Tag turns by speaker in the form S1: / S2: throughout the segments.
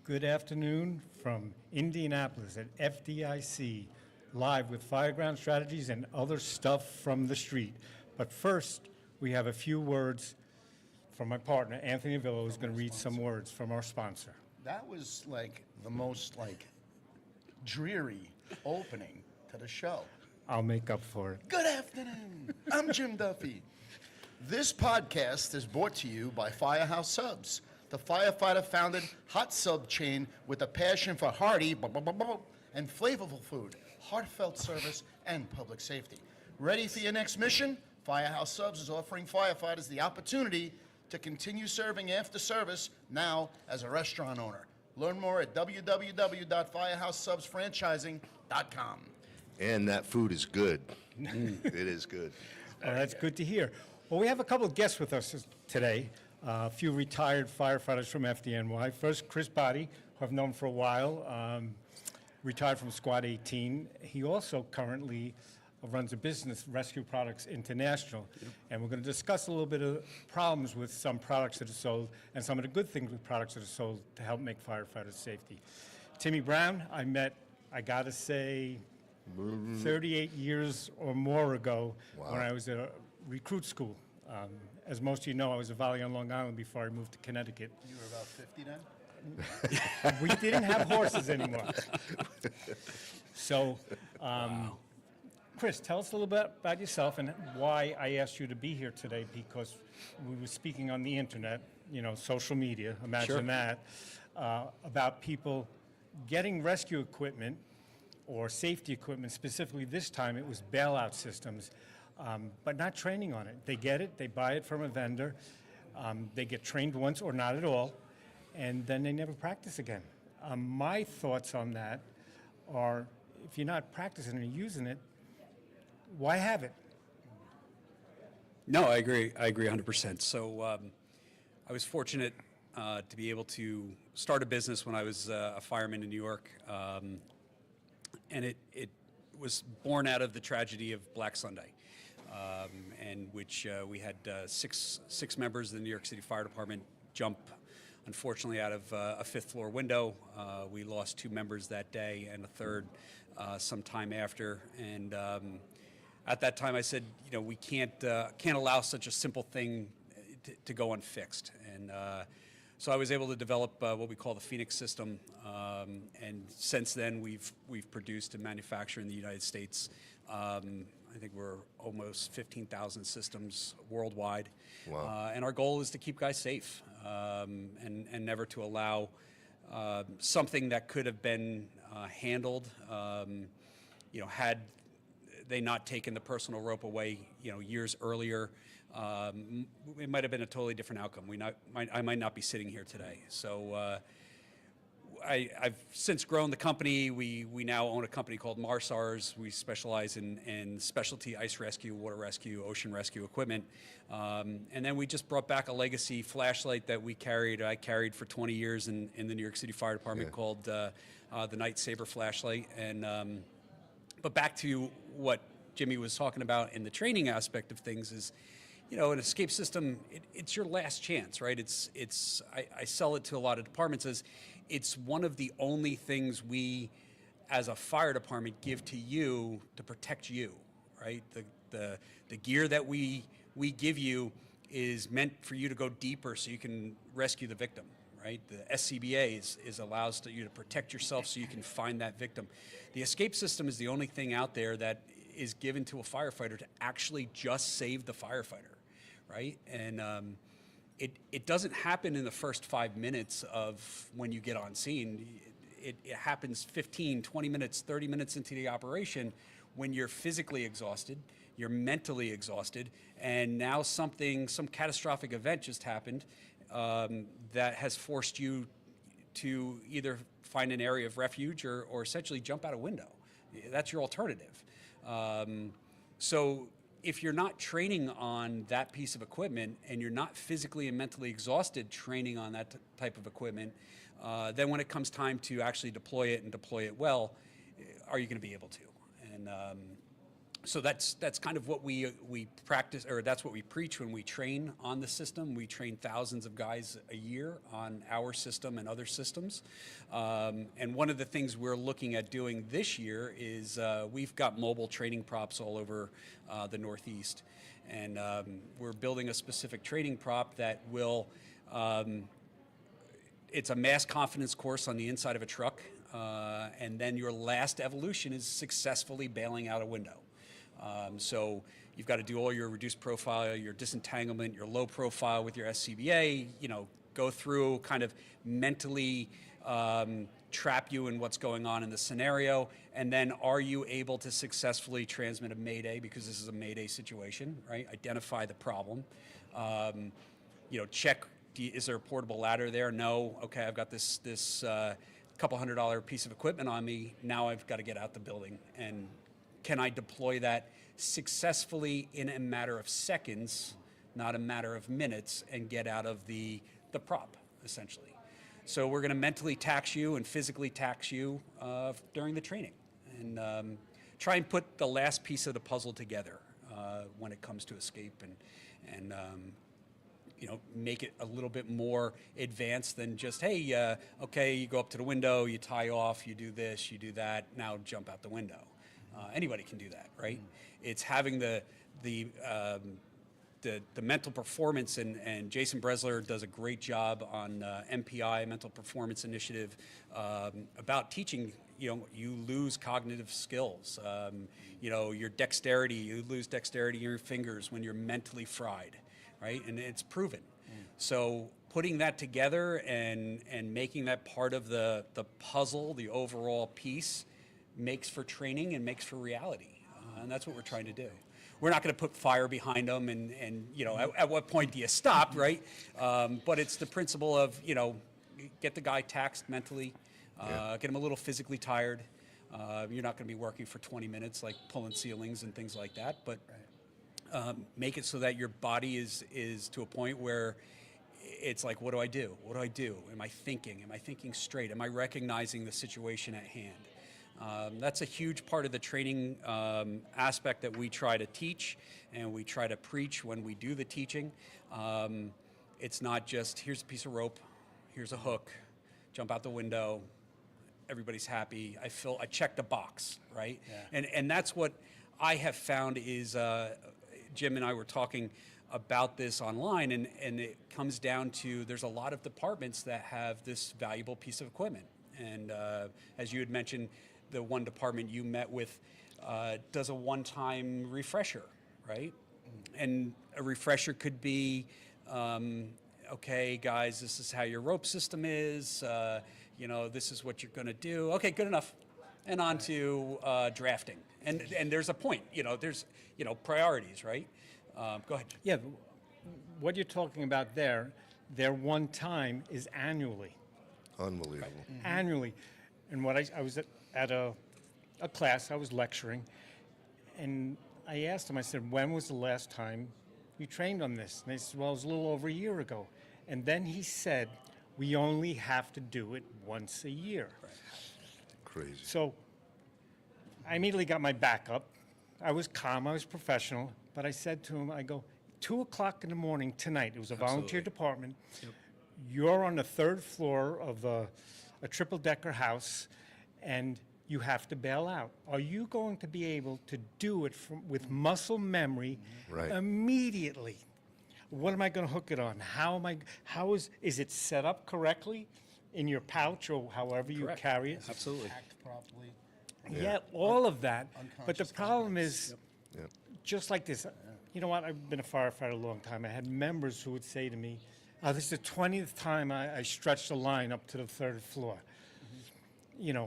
S1: Good afternoon from Indianapolis at FDIC, live with Fireground Strategies and other stuff from the street. But first, we have a few words from my partner, Anthony Avillo, who's going to read some words from our sponsor.
S2: That was like the most dreary opening to the show.
S1: I'll make up for it.
S2: Good afternoon. I'm Jim Duffy. This podcast is brought to you by Firehouse Subs, the firefighter-founded hot sub chain with a passion for hearty and flavorful food, heartfelt service, and public safety. Ready for your next mission? Firehouse Subs is offering firefighters the opportunity to continue serving after service now as a restaurant owner. Learn more at www.firehousesubsfranchising.com.
S3: And that food is good. It is good.
S1: Well, that's good to hear. Well, we have a couple of guests with us today. A few retired firefighters from FDNY. First, Chris Body, who I've known for a while, retired from Squad 18. He also currently runs a business, Rescue Products International. Yep. And we're going to discuss a little bit of problems with some products that are sold and some of the good things with products that are sold to help make firefighters safety. Timmy Brown, I met, I got to say, 38 years or more ago. Wow. When I was at a recruit school. As most of you know, I was a volley on Long Island before I moved to Connecticut.
S2: You were about 50 then?
S1: We didn't have horses anymore. So,
S2: Wow.
S1: Chris, tell us a little bit about yourself and why I asked you to be here today, because we were speaking on the internet, social media, imagine that, about people getting rescue equipment or safety equipment. Specifically this time it was bailout systems. But not training on it. They get it, they buy it from a vendor, they get trained once or not at all, and then they never practice again. My thoughts on that are, if you're not practicing and using it, why have it?
S4: No, I agree 100%. So I was fortunate to be able to start a business when I was a fireman in New York, and it was born out of the tragedy of Black Sunday. And which we had six members of the New York City Fire Department jump, unfortunately, out of a fifth floor window. We lost 2 members that day and a third some time after. And at that time, I said, we can't allow such a simple thing to go unfixed. And so I was able to develop what we call the Phoenix system. And since then, we've produced and manufactured in the United States. I think we're almost 15,000 systems worldwide.
S3: Wow.
S4: And our goal is to keep guys safe and never to allow something that could have been handled, had they not taken the personal rope away, years earlier, it might have been a totally different outcome. I might not be sitting here today. So I've since grown the company. We now own a company called Marsars. We specialize in specialty ice rescue, water rescue, ocean rescue equipment. And then we just brought back a legacy flashlight that I carried for 20 years in the New York City Fire Department called the Night Saber flashlight. And but back to what Jimmy was talking about in the training aspect of things is, an escape system, it's your last chance, right? I sell it to a lot of departments as it's one of the only things we, as a fire department, give to you to protect you, right? The gear that we give you is meant for you to go deeper so you can rescue the victim, right? The SCBA is allows you to protect yourself so you can find that victim. The escape system is the only thing out there that is given to a firefighter to actually just save the firefighter, right? And it doesn't happen in the first 5 minutes of when you get on scene. It happens 15, 20 minutes, 30 minutes into the operation when you're physically exhausted, you're mentally exhausted, and now some catastrophic event just happened that has forced you to either find an area of refuge or essentially jump out a window. That's your alternative. So if you're not training on that piece of equipment and you're not physically and mentally exhausted training on that type of equipment, then when it comes time to actually deploy it and deploy it well, are you going to be able to? And So that's kind of what we practice, or that's what we preach when we train on the system. We train thousands of guys a year on our system and other systems. And one of the things we're looking at doing this year is we've got mobile training props all over the Northeast. And we're building a specific training prop that will, it's a mass confidence course on the inside of a truck. And then your last evolution is successfully bailing out a window. So you've got to do all your reduced profile, your disentanglement, your low profile with your SCBA, go through kind of mentally trap you in what's going on in the scenario, and then are you able to successfully transmit a mayday, because this is a mayday situation, right? Identify the problem. Check, is there a portable ladder there? No. Okay, I've got this couple $100 piece of equipment on me. Now I've got to get out the building, and can I deploy that successfully in a matter of seconds, not a matter of minutes, and get out of the prop, essentially. So we're going to mentally tax you and physically tax you during the training, and try and put the last piece of the puzzle together when it comes to escape, and make it a little bit more advanced than just, hey, okay, you go up to the window, you tie off, you do this, you do that, now jump out the window. Anybody can do that, right? It's having the mental performance, and Jason Bresler does a great job on MPI, Mental Performance Initiative, about teaching. You lose cognitive skills. Your dexterity, you lose dexterity in your fingers when you're mentally fried, right? And it's proven. So putting that together and making that part of the puzzle, the overall piece, makes for training and makes for reality. And that's what we're trying to do. We're not going to put fire behind them and at what point do you stop, right? But it's the principle of, get the guy taxed mentally, get him a little physically tired. You're not going to be working for 20 minutes like pulling ceilings and things like that, but make it so that your body is to a point where it's like, what do I do? What do I do? Am I thinking? Am I thinking straight? Am I recognizing the situation at hand? That's a huge part of the training aspect that we try to teach and we try to preach when we do the teaching. It's not just, here's a piece of rope, here's a hook, jump out the window, everybody's happy, I checked a box, right? Yeah. And that's what I have found is, Jim and I were talking about this online, and it comes down to, there's a lot of departments that have this valuable piece of equipment. And as you had mentioned, the one department you met with does a one-time refresher, right? And a refresher could be, okay, guys, this is how your rope system is. This is what you're going to do. Okay, good enough. And on to drafting. And there's a point. There's priorities, right? Go ahead.
S1: Yeah, what you're talking about their one time is annually.
S3: Unbelievable.
S1: Right. Annually. And what I was at a class, I was lecturing, and I asked him, I said, when was the last time you trained on this? And they said, well, it was a little over a year ago. And then he said, we only have to do it once a year. Right.
S3: Crazy.
S1: So I immediately got my back up. I was calm, I was professional, but I said to him, I go, 2 o'clock in the morning tonight, it was a volunteer department, yep. You're on the 3rd floor of a triple-decker house, and you have to bail out. Are you going to be able to do it with muscle memory immediately? What am I going to hook it on? How is it set up correctly in your pouch or however you carry it?
S4: Absolutely.
S2: Packed properly.
S1: Yeah, all of that. But the problem is, just like this, you know what, I've been a firefighter a long time. I had members who would say to me, oh, this is the 20th time I stretched a line up to the 3rd floor. Mm-hmm.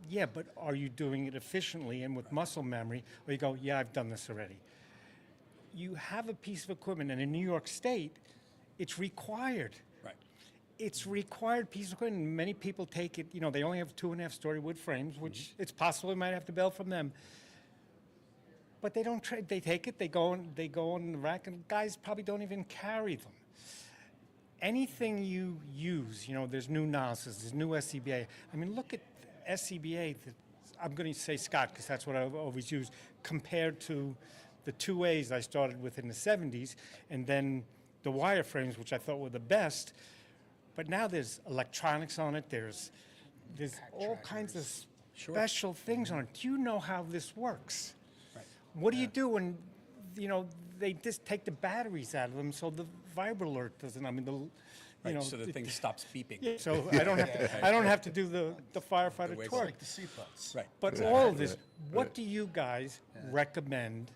S1: Yeah, but are you doing it efficiently and with muscle memory? Or you go, yeah, I've done this already. You have a piece of equipment, and in New York State, it's required. Right. It's required piece of equipment. Many people take it, they only have 2.5-story wood frames, which it's possible we might have to bail from them. But they don't trade. They take it, they go in the rack, and guys probably don't even carry them. Anything you use, there's new nozzles, there's new SCBA. I mean, look at SCBA. I'm going to say Scott because that's what I've always used, compared to the 2As I started with in the 70s, and then the wireframes, which I thought were the best. But now there's electronics on it. There's all kinds of special things on it. Do you know how this works?
S4: Right.
S1: What do you do when, they just take the batteries out of them so the vibra alert doesn't,
S4: Right, so the thing stops beeping.
S1: Yeah, so I don't have to do the firefighter
S4: wake
S1: torque.
S2: Like the seatbelts.
S4: Right.
S1: But all of this, what do you guys recommend?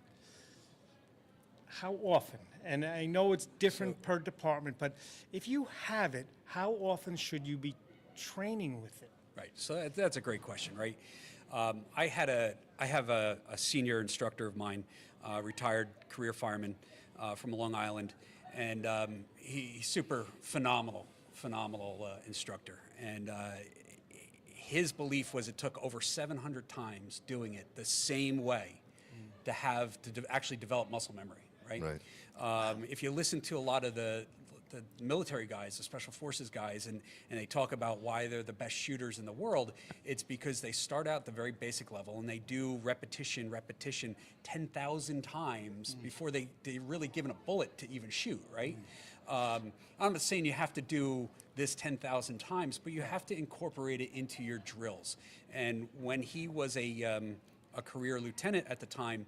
S1: How often? And I know it's different per department, but if you have it, how often should you be training with it?
S4: Right. So that's a great question, right? I have a senior instructor of mine, retired career fireman from Long Island, and he's super phenomenal instructor. And his belief was it took over 700 times doing it the same way to actually develop muscle memory, right? If you listen to a lot of the military guys, the special forces guys, and they talk about why they're the best shooters in the world, it's because they start out at the very basic level and they do repetition 10,000 times before they're really given a bullet to even shoot, right? I'm not saying you have to do this 10,000 times, but you have to incorporate it into your drills. And when he was a career lieutenant at the time,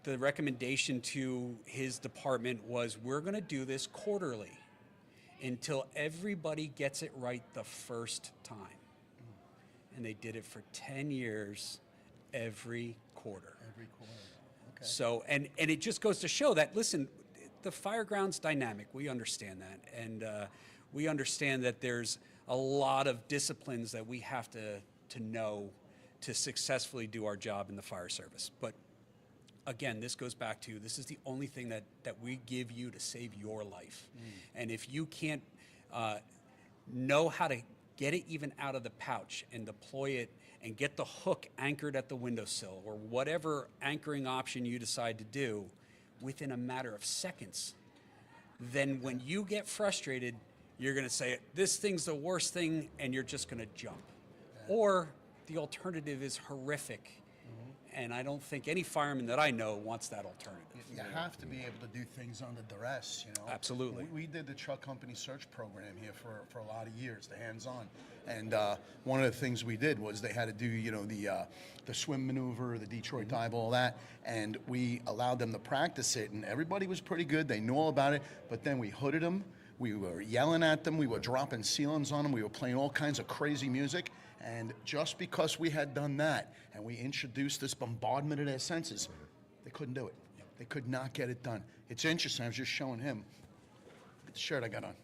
S4: the recommendation to his department was, we're going to do this quarterly until everybody gets it right the first time. And they did it for 10 years, every quarter.
S2: Every quarter. Okay.
S4: So, and it just goes to show that, listen, the Fireground's dynamic. We understand that. And we understand that there's a lot of disciplines that we have to know to successfully do our job in the fire service. But again, this goes back to, this is the only thing that we give you to save your life. And if you can't know how to get it even out of the pouch and deploy it and get the hook anchored at the windowsill or whatever anchoring option you decide to do within a matter of seconds, then when you get frustrated, you're going to say, this thing's the worst thing, and you're just going to jump. Or the alternative is horrific. And I don't think any fireman that I know wants that alternative.
S2: You have to be able to do things under duress,
S4: Absolutely.
S2: We did the truck company search program here for a lot of years, the hands-on. And one of the things we did was they had to do, the swim maneuver, the Detroit dive, all that. And we allowed them to practice it, and everybody was pretty good. They knew all about it, but then we hooded them. We were yelling at them. We were dropping ceilings on them. We were playing all kinds of crazy music. And just because we had done that and we introduced this bombardment of their senses, they couldn't do it. They could not get it done. It's interesting. I was just showing him. Look at the shirt I got on.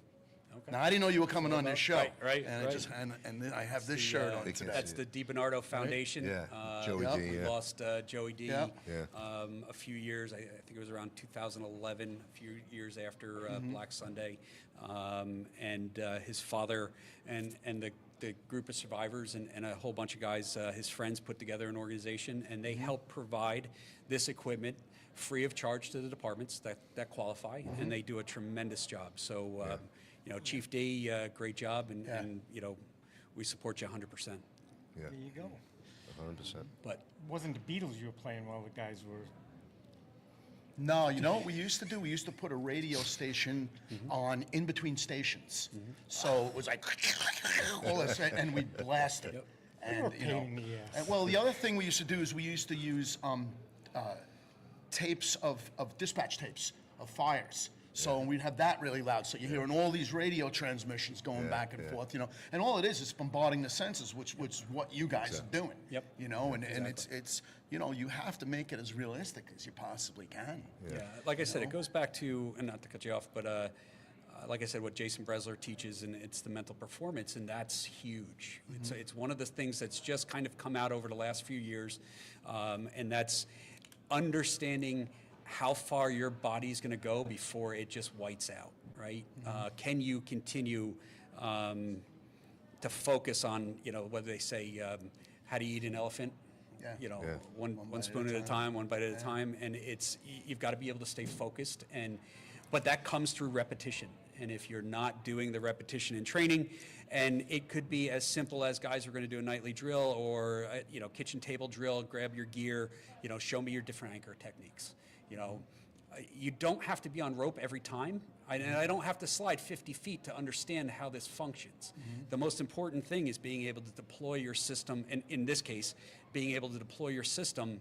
S2: Okay. Now, I didn't know you were coming on this show.
S4: Right.
S2: And then I have this shirt on today.
S4: That's the DiBernardo Foundation.
S3: Yeah, Joey D.
S4: We
S3: Yeah.
S4: lost Joey D.
S2: Yeah.
S4: A few years, I think it was around 2011, a few years after Black Sunday. And his father and the group of survivors and a whole bunch of guys, his friends, put together an organization, and they help provide this equipment free of charge to the departments that qualify, and they do a tremendous job. So, Chief D, great job, and we support you 100%.
S3: Yeah,
S1: There you go.
S3: 100%.
S4: But
S1: It wasn't the Beatles you were playing while the guys were.
S2: No, you know what we used to do? We used to put a radio station on in between stations. So it was like all this, and we'd blast it.
S1: They were a
S2: And
S1: pain in the ass.
S2: and, well, the other thing we used to do is we used to use tapes of dispatch tapes of fires. So we'd have that really loud. So you're hearing all these radio transmissions going back and forth, and all it is bombarding the senses, which is what you guys are doing.
S4: Yep.
S2: And it's you have to make it as realistic as you possibly can.
S4: yeah, like I said, it goes back to, and not to cut you off, but like I said, what Jason Bresler teaches, and it's the mental performance, and that's huge. It's one of the things that's just kind of come out over the last few years, and that's understanding how far your body's going to go before it just whites out, right? Can you continue to focus on, whether they say, how do you eat an elephant?
S2: Yeah.
S4: One spoon at a time, one bite at a time, and you've got to be able to stay focused. And But that comes through repetition. And if you're not doing the repetition in training, and it could be as simple as guys are going to do a nightly drill or kitchen table drill, grab your gear, show me your different anchor techniques. You don't have to be on rope every time. And I don't have to slide 50 feet to understand how this functions. The most important thing is being able to deploy your system, and in this case, being able to deploy your system,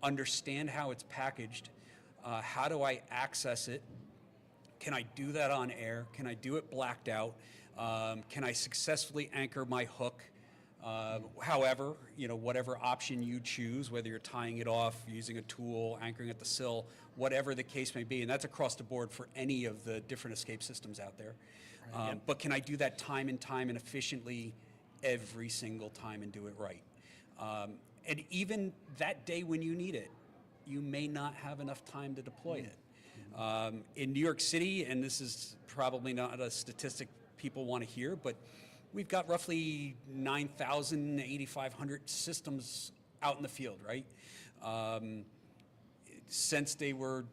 S4: understand how it's packaged, how do I access it, can I do that on air, can I do it blacked out, can I successfully anchor my hook, however, whatever option you choose, whether you're tying it off, using a tool, anchoring at the sill, whatever the case may be, and that's across the board for any of the different escape systems out there. But can I do that time and efficiently every single time and do it right? And even that day when you need it, you may not have enough time to deploy it. In New York City, and this is probably not a statistic people want to hear, but we've got roughly 9,000, 8,500 systems out in the field, right? Since they were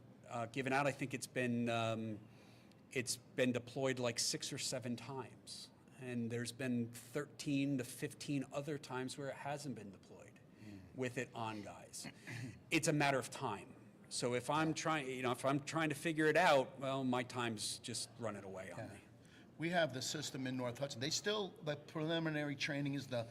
S4: given out, I think it's been deployed like 6 or 7 times, and there's been 13 to 15 other times where it hasn't been deployed with it on, guys. It's a matter of time. So if I'm trying, if I'm trying to figure it out, well, my time's just running away on me.
S2: We have the system in North Hudson. They still, the preliminary training is the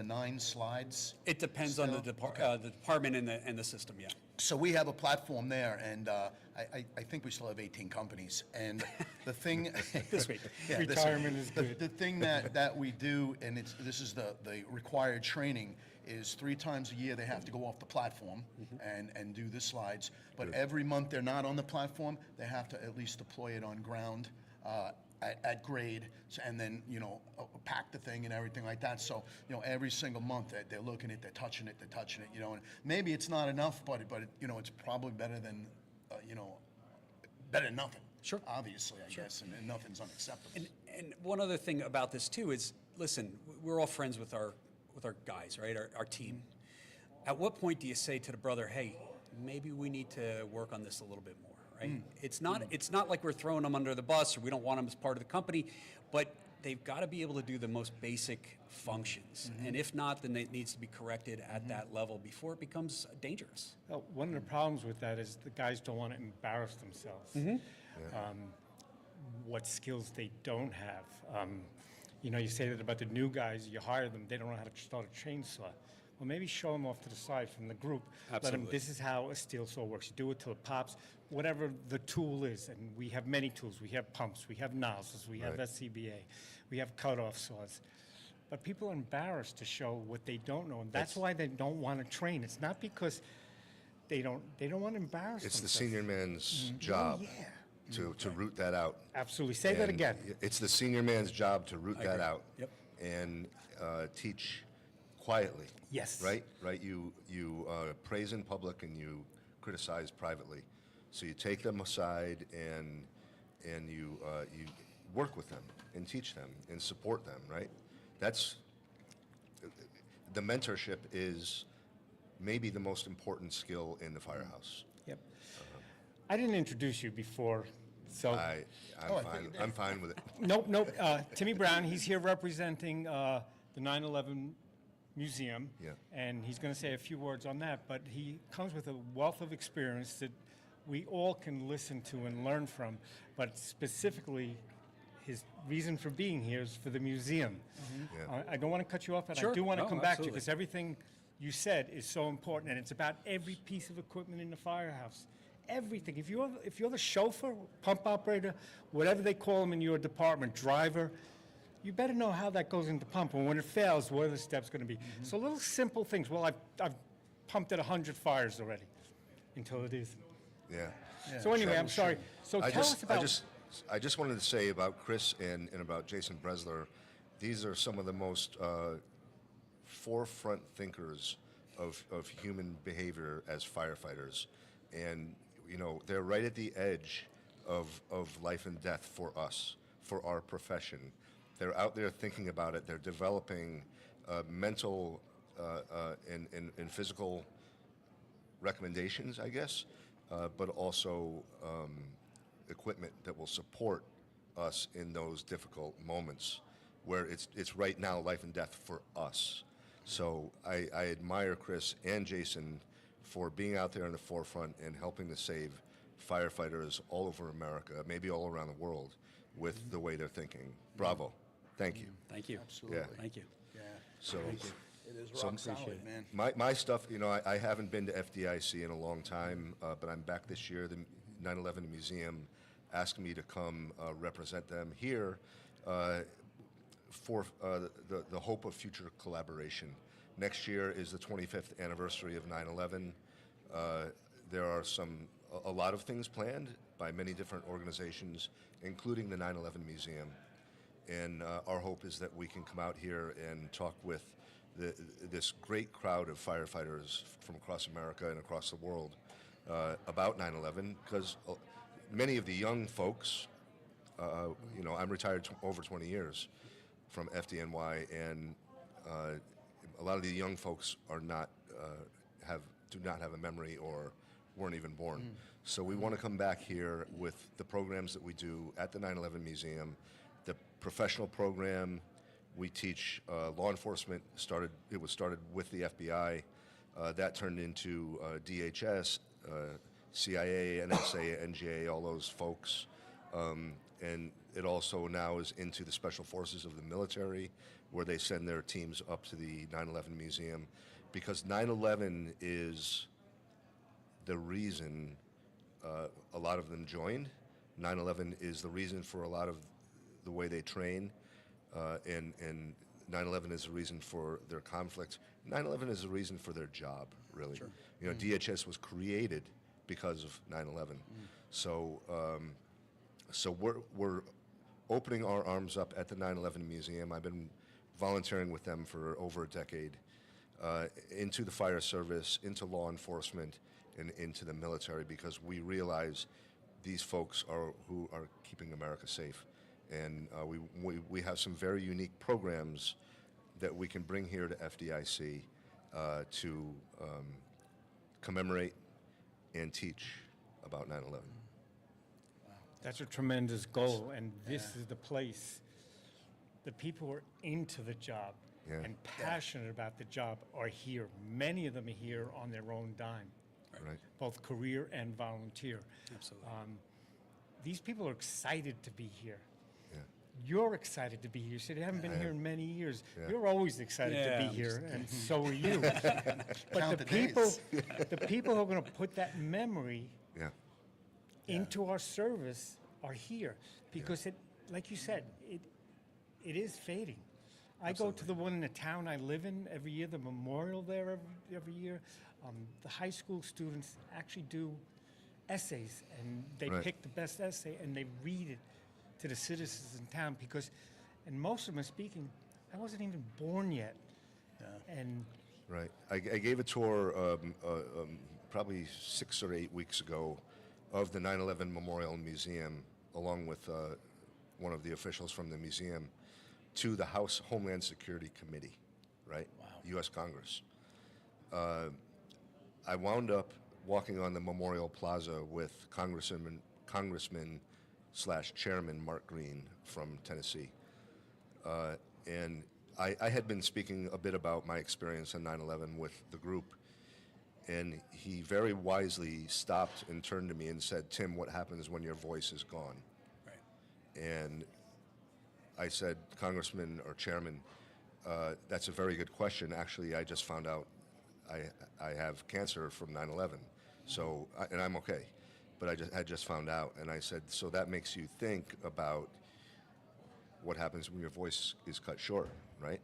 S2: 9 slides.
S4: It depends on the department and the system, yeah.
S2: So we have a platform there, and I think we still have 18 companies. And the thing,
S4: This week.
S1: Retirement is good.
S2: the thing that we do, and this is the required training, is 3 times a year they have to go off the platform and do the slides. But every month they're not on the platform, they have to at least deploy it on ground. At grade, and then pack the thing and everything like that. So every single month they're looking at, they're touching it, and maybe it's not enough, but it's probably better than better than nothing.
S4: Sure.
S2: Obviously, I guess, and nothing's unacceptable.
S4: And one other thing about this too is, listen, we're all friends with our guys, right? Our team. At what point do you say to the brother, hey, maybe we need to work on this a little bit more? Right? It's not like we're throwing them under the bus or we don't want them as part of the company, but they've got to be able to do the most basic functions. And if not, then it needs to be corrected at that level before it becomes dangerous.
S1: Well, one of the problems with that is the guys don't want to embarrass themselves. What skills they don't have. You say that about the new guys, you hire them, they don't know how to start a chainsaw. Well, maybe show them off to the side from the group.
S4: Absolutely.
S1: Let them, this is how a steel saw works. You do it till it pops, whatever the tool is. And we have many tools. We have pumps, we have nozzles, we have SCBA, we have cutoff saws. But people are embarrassed to show what they don't know, and that's why they don't want to train. It's not because they don't want to embarrass
S3: It's the
S1: themselves.
S3: senior man's job to root that out.
S1: Absolutely. Say that
S3: And
S1: again.
S3: It's the senior man's job to root that
S4: agree.
S3: out.
S4: Yep.
S3: And teach quietly.
S1: Yes.
S3: Right? You praise in public and you criticize privately. So you take them aside and you work with them and teach them and support them, right? That's the mentorship is maybe the most important skill in the firehouse.
S1: Yep. I didn't introduce you before, so.
S3: I'm fine with it.
S1: Nope. Timmy Brown, he's here representing the 9/11 Museum.
S3: Yeah.
S1: And he's going to say a few words on that, but he comes with a wealth of experience that we all can listen to and learn from, but specifically his reason for being here is for the museum.
S3: Yeah.
S1: I don't want to cut you off, but
S4: Sure.
S1: I do want to
S4: No,
S1: come back to you
S4: absolutely.
S1: because everything you said is so important, and it's about every piece of equipment in the firehouse. Everything. If you're the chauffeur, pump operator, whatever they call them in your department, driver, you better know how that goes into pump, and when it fails, what are the steps going to be? So little simple things. Well, I've pumped at 100 fires already until it isn't.
S3: Yeah.
S1: So anyway, I'm sorry. So tell us about.
S3: I just wanted to say about Chris and about Jason Bresler, these are some of the most forefront thinkers of human behavior as firefighters. And, they're right at the edge of life and death for us, for our profession. They're out there thinking about it. They're developing mental and physical recommendations, I guess, but also equipment that will support us in those difficult moments where it's right now life and death for us. So I admire Chris and Jason for being out there in the forefront and helping to save firefighters all over America, maybe all around the world, with the way they're thinking. Bravo. Thank you.
S4: Thank you.
S2: Absolutely.
S3: Yeah.
S4: Thank you.
S2: Yeah.
S3: So
S2: It is
S3: So
S2: rock solid, man.
S3: my stuff, I haven't been to FDIC in a long time, but I'm back this year. The 9/11 Museum asked me to come represent them here for the hope of future collaboration. Next year is the 25th anniversary of 9/11. There are a lot of things planned by many different organizations, including the 9/11 Museum. And our hope is that we can come out here and talk with this great crowd of firefighters from across America and across the world about 9/11, because many of the young folks, I'm retired over 20 years from FDNY, and a lot of the young folks are do not have a memory or weren't even born. So we want to come back here with the programs that we do at the 9/11 Museum, the professional program. We teach law enforcement. It was started with the FBI. That turned into DHS, CIA, NSA, NGA, all those folks. And it also now is into the special forces of the military, where they send their teams up to the 9/11 Museum, because 9/11 is the reason a lot of them joined. 9/11 is the reason for a lot of the way they train, and 9/11 is the reason for their conflicts. 9/11 is the reason for their job, really. Sure. DHS was created because of 9/11. So we're opening our arms up at the 9/11 Museum. I've been volunteering with them for over a decade, into the fire service, into law enforcement, and into the military, because we realize these folks are who are keeping America safe. And we have some very unique programs that we can bring here to FDIC to commemorate and teach about 9/11.
S1: That's a tremendous goal, and this is the place. The people who are into the job
S3: Yeah.
S1: and passionate about the job are here. Many of them are here on their own dime,
S3: Right.
S1: both career and volunteer.
S4: Absolutely.
S1: These people are excited to be here.
S3: Yeah.
S1: You're excited to be here. So they haven't been here in many years.
S3: Yeah.
S1: You're always excited to
S4: Yeah,
S1: be
S4: I'm
S1: here, and so are you. But
S2: Count
S1: the
S2: the days.
S1: people who are going to put that memory
S3: Yeah.
S1: into our service are here, because it, like you said, it is fading. I go to the one in the town I live in every year, the memorial there every year. The high school students actually do essays, and they
S3: Right.
S1: pick the best essay and they read it to the citizens in town, and most of them are speaking, I wasn't even born yet. And
S3: Right. I gave a tour probably 6 or 8 weeks ago of the 9/11 Memorial Museum, along with one of the officials from the museum, to the House Homeland Security Committee, right? Wow. U.S. Congress. I wound up walking on the Memorial Plaza with Congressman / Chairman Mark Green from Tennessee. And I had been speaking a bit about my experience on 9/11 with the group, and he very wisely stopped and turned to me and said, "Tim, what happens when your voice is gone?"
S4: Right.
S3: And I said, "Congressman or Chairman, that's a very good question. Actually, I just found out I have cancer from 9/11, so and I'm okay, but I had just found out." And I said, "So that makes you think about what happens when your voice is cut short, right?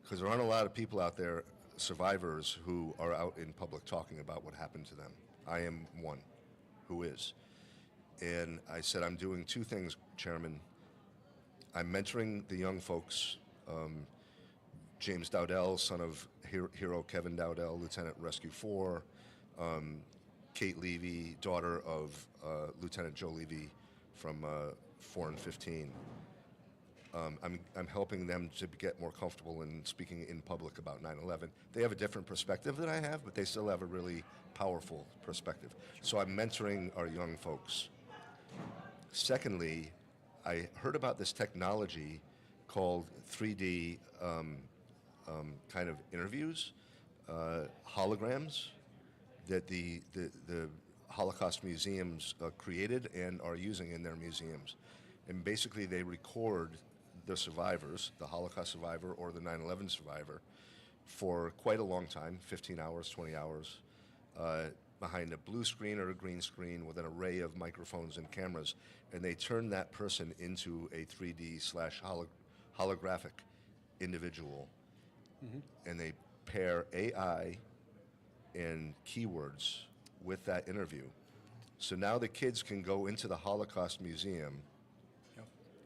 S3: Because there aren't a lot of people out there, survivors, who are out in public talking about what happened to them. I am one who is." And I said, "I'm doing two things, Chairman. I'm mentoring the young folks, James Dowdell, son of hero Kevin Dowdell, Lieutenant Rescue 4, Kate Levy, daughter of Lieutenant Joe Levy from 4 and 15. I'm helping them to get more comfortable in speaking in public about 9/11. They have a different perspective than I have, but they still have a really powerful perspective. So I'm mentoring our young folks. Secondly, I heard about this technology called 3D kind of interviews, holograms, that the Holocaust museums created and are using in their museums. And basically they record the survivors, the Holocaust survivor or the 9/11 survivor, for quite a long time, 15 hours, 20 hours, behind a blue screen or a green screen with an array of microphones and cameras, and they turn that person into a 3D/holographic individual. And they pair AI and keywords with that interview. So now the kids can go into the Holocaust Museum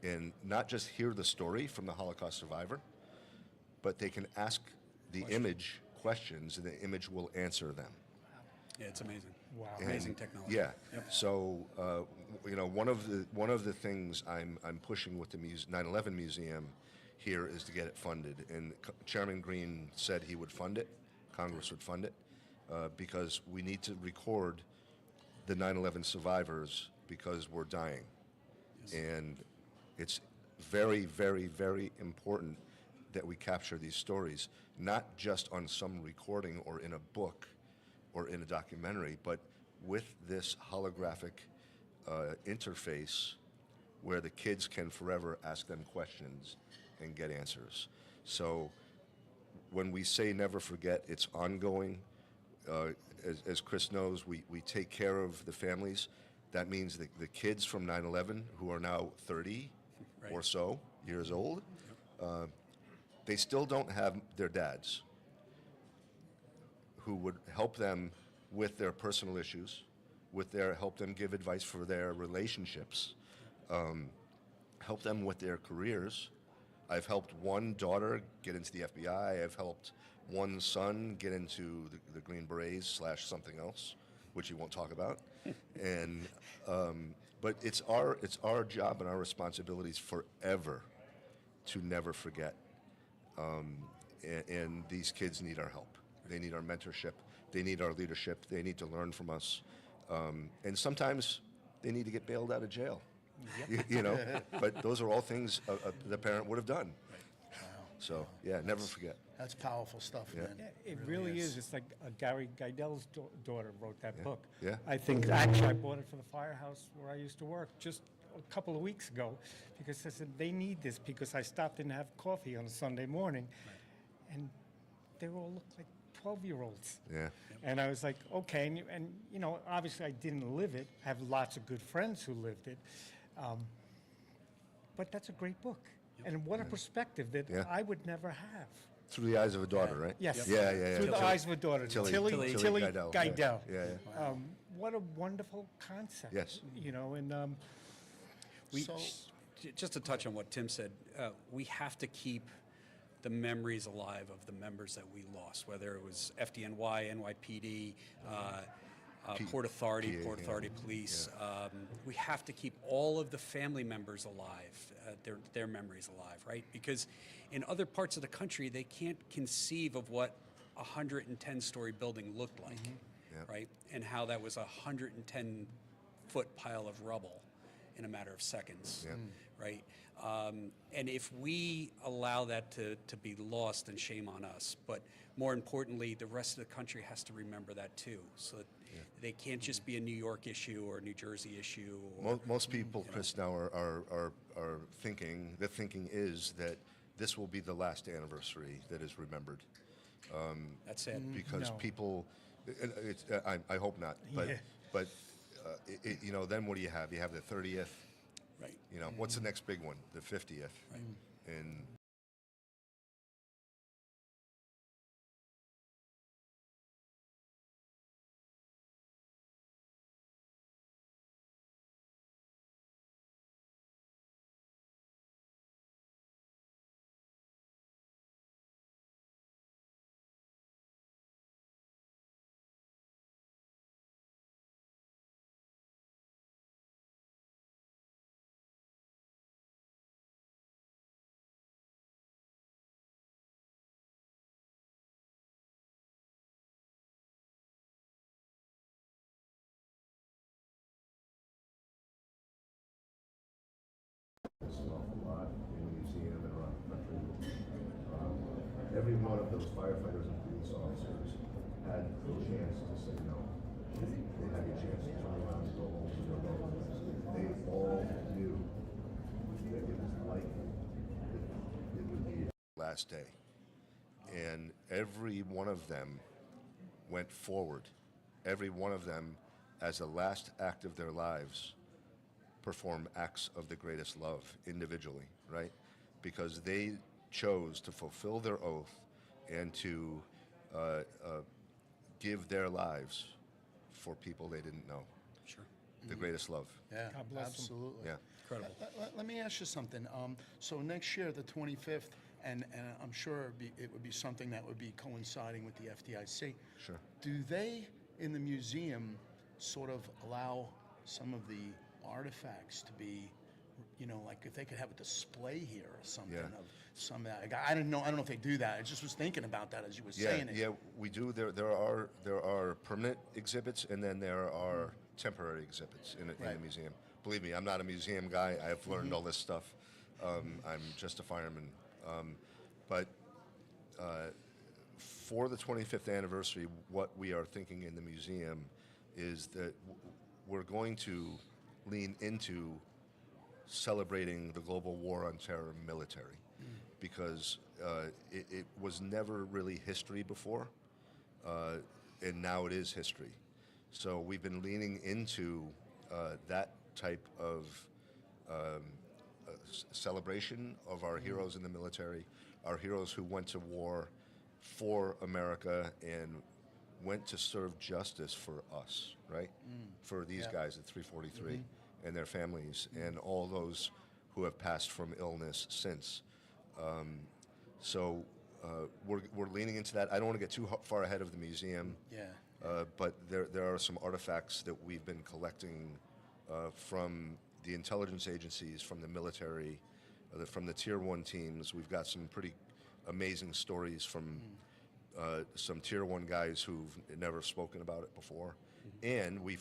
S3: and not just hear the story from the Holocaust survivor, but they can ask the image questions, and the image will answer them.
S4: Yeah, it's amazing.
S1: Wow.
S4: Amazing technology.
S3: Yeah. So one of the things I'm pushing with the 9/11 Museum here is to get it funded. And Chairman Green said he would fund it. Congress would fund it because we need to record the 9/11 survivors because we're dying, and it's very, very, very important that we capture these stories, not just on some recording or in a book or in a documentary, but with this holographic interface where the kids can forever ask them questions and get answers. So when we say never forget, it's ongoing. As Chris knows, we take care of the families. That means the kids from 9/11 who are now 30 or so years old, they still don't have their dads who would help them with their personal issues, help them give advice for their relationships, help them with their careers. I've helped one daughter get into the FBI. I've helped one son get into the Green Berets / something else, which he won't talk about. And but it's our job and our responsibilities forever to never forget. And these kids need our help. They need our mentorship. They need our leadership. They need to learn from us. And sometimes they need to get bailed out of jail. You know, but those are all things the parent would have done. So yeah, never forget.
S2: That's powerful stuff, man.
S1: Yeah, it really is. It's like Gary Geidel's daughter wrote that book.
S3: Yeah.
S1: I think actually I bought it for the firehouse where I used to work just a couple of weeks ago because I said they need this because I stopped in to have coffee on a Sunday morning, and they all looked like 12-year-olds.
S3: Yeah.
S1: And I was like, okay, and you know, obviously I didn't live it. I have lots of good friends who lived it. But that's a great book. And what a perspective that
S3: Yeah.
S1: I would never have.
S3: Through the eyes of a daughter, right?
S1: Yes.
S3: Yeah.
S1: Through the eyes of a daughter.
S3: Tilly
S1: Tilly
S3: Geidel.
S1: Geidel.
S3: Yeah.
S1: What a wonderful concept.
S3: Yes.
S1: You know, and
S4: Just to touch on what Tim said, we have to keep the memories alive of the members that we lost, whether it was FDNY, NYPD, Port Authority,
S3: PA,
S4: Port Authority Police. We have to keep all of the family members alive, their memories alive, right? Because in other parts of the country, they can't conceive of what a 110-story building looked like, right? And how that was a 110-foot pile of rubble in a matter of seconds, right? And if we allow that to be lost, then shame on us. But more importantly, the rest of the country has to remember that too, so that they can't just be a New York issue or a New Jersey issue. Or,
S3: Most people, Chris, now are thinking, the thinking is that this will be the last anniversary that is remembered.
S4: That's it.
S3: Because
S1: No.
S3: people, I hope not, but you know, then what do you have? You have the 30th.
S4: Right.
S3: You know, what's the next big one? The 50th.
S4: Right.
S3: And an awful lot in the museum and around the country. Every one of those firefighters and police officers had the chance to say no. They had a chance to turn around and go home to their loved ones. They all knew that it was likely that it would be last day. And every one of them went forward. Every one of them, as the last act of their lives, perform acts of the greatest love individually, right? Because they chose to fulfill their oath and to give their lives for people they didn't know.
S4: Sure.
S3: The greatest love.
S2: Yeah,
S1: God bless 'em.
S2: absolutely.
S3: Yeah.
S4: Incredible.
S2: Let me ask you something. So next year, the 25th, and I'm sure it would be something that would be coinciding with the FDIC.
S3: Sure.
S2: Do they, in the museum, sort of allow some of the artifacts to be, you know, like if they could have a display here or something
S3: Yeah.
S2: of some of that? I don't know if they do that. I just was thinking about that as you were saying it.
S3: Yeah, we do. There are permanent exhibits, and then there are temporary exhibits in the
S2: Right.
S3: museum. Believe me, I'm not a museum guy. I've learned all this stuff. I'm just a fireman. But for the 25th anniversary, what we are thinking in the museum is that we're going to lean into celebrating the global war on terror military, because it was never really history before, and now it is history. So we've been leaning into that type of celebration of our heroes in the military, our heroes who went to war for America and went to serve justice for us, right? For these
S2: Yeah.
S3: guys at 343 and their families, and all those who have passed from illness since. So we're leaning into that. I don't want to get too far ahead of the museum.
S2: Yeah.
S3: But there are some artifacts that we've been collecting from the intelligence agencies, from the military, from the Tier 1 teams. We've got some pretty amazing stories from some Tier 1 guys who've never spoken about it before. And we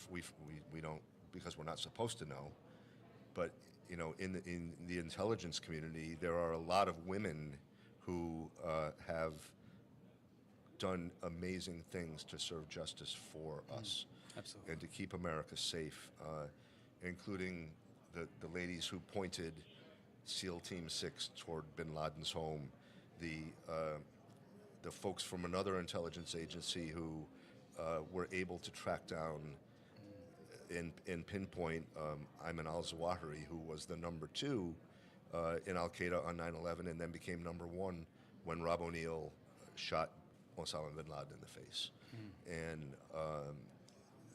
S3: don't, because we're not supposed to know, but you know, in the intelligence community, there are a lot of women who have done amazing things to serve justice for us.
S4: Absolutely.
S3: And to keep America safe, including the ladies who pointed SEAL Team 6 toward bin Laden's home, the folks from another intelligence agency who were able to track down and pinpoint Ayman al-Zawahiri, who was the number 2 in Al-Qaeda on 9/11 and then became number 1 when Rob O'Neill shot Osama bin Laden in the face. And